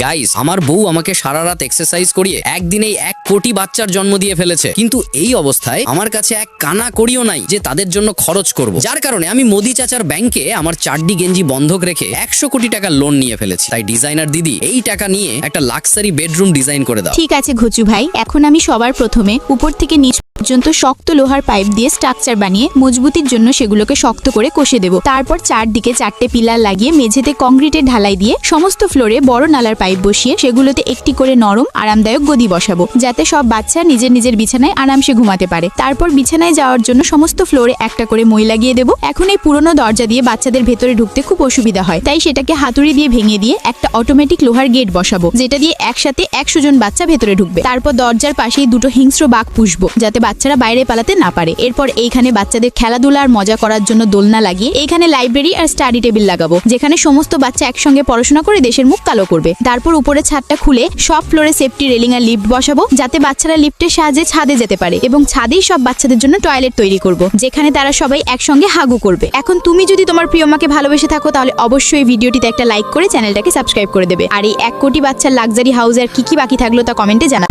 Guys, আমার বউ আমাকে সারা রাত এক্সারসাইজ করিয়ে একদিনেই 1 কোটি বাচ্চার জন্ম দিয়ে ফেলেছে, কিন্তু এই অবস্থায় আমার কাছে এক কানা করিও নাই যে তাদের জন্য খরচ করব। যার কারণে আমি মোদি চাচার ব্যাংকে আমার চাড্ডি গেঞ্জি বন্ধক রেখে 100 কোটি টাকা লোন নিয়ে ফেলেছি। তাই ডিজাইনার দিদি, এই টাকা নিয়ে একটা লাক্সারি বেডরুম ডিজাইন করে দাও। ঠিক আছে ঘুচু ভাই, এখন আমি সবার প্রথমে উপর থেকে নিচ পর্যন্ত শক্ত লোহার পাইপ দিয়ে স্ট্রাকচার বানিয়ে মজবুতির জন্য সেগুলোকে শক্ত করে কষে দেব। তারপর চারদিকে 4টে পিলার লাগিয়ে মেঝেতে কংক্রিটের ঢালাই দিয়ে সমস্ত ফ্লোরে বড় নালার পাইপ বসিয়ে সেগুলোতে একটি করে নরম আরামদায়ক গদি বসাবো, যাতে সব বাচ্চা নিজের নিজের বিছানায় আরামসে ঘুমাতে পারে। তারপর বিছানায় যাওয়ার জন্য সমস্ত ফ্লোরে একটা করে মই লাগিয়ে দেবো। এখন এই পুরনো দরজা দিয়ে বাচ্চাদের ভেতরে ঢুকতে খুব অসুবিধা হয়, তাই সেটাকে হাতুড়ি দিয়ে ভেঙে দিয়ে একটা অটোমেটিক লোহার গেট বসাবো, যেটা দিয়ে একসাথে 100 জন বাচ্চা ভেতরে ঢুকবে। তারপর দরজার পাশেই 2টো হিংস্র বাঘ পুষবো, যাতে বাচ্চারা বাইরে পালাতে না পারে। এরপর এইখানে বাচ্চাদের খেলাধুলা আর মজা করার জন্য দোলনা লাগিয়ে এইখানে লাইব্রেরি আর স্টাডি টেবিল লাগাবো, যেখানে সমস্ত বাচ্চা একসঙ্গে পড়াশোনা করে দেশের মুখ কালো করবে। তারপর উপরে ছাদটা খুলে সব ফ্লোরে সেফটি রেলিং আর লিফট বসাবো, যাতে বাচ্চারা লিফটের সাহায্যে ছাদে যেতে পারে, এবং ছাদেই সব বাচ্চাদের জন্য টয়লেট তৈরি করব, যেখানে তারা সবাই একসঙ্গে হাগু করবে। এখন তুমি যদি তোমার প্রিয় মাকে ভালোবেসে থাকো, তাহলে অবশ্যই ভিডিওটিতে একটা লাইক করে চ্যানেলটাকে সাবস্ক্রাইব করে দেবে। আর এই 1 কোটি বাচ্চার লাক্সারি হাউস আর কি কি বাকি থাকলো তা কমেন্টে জানা।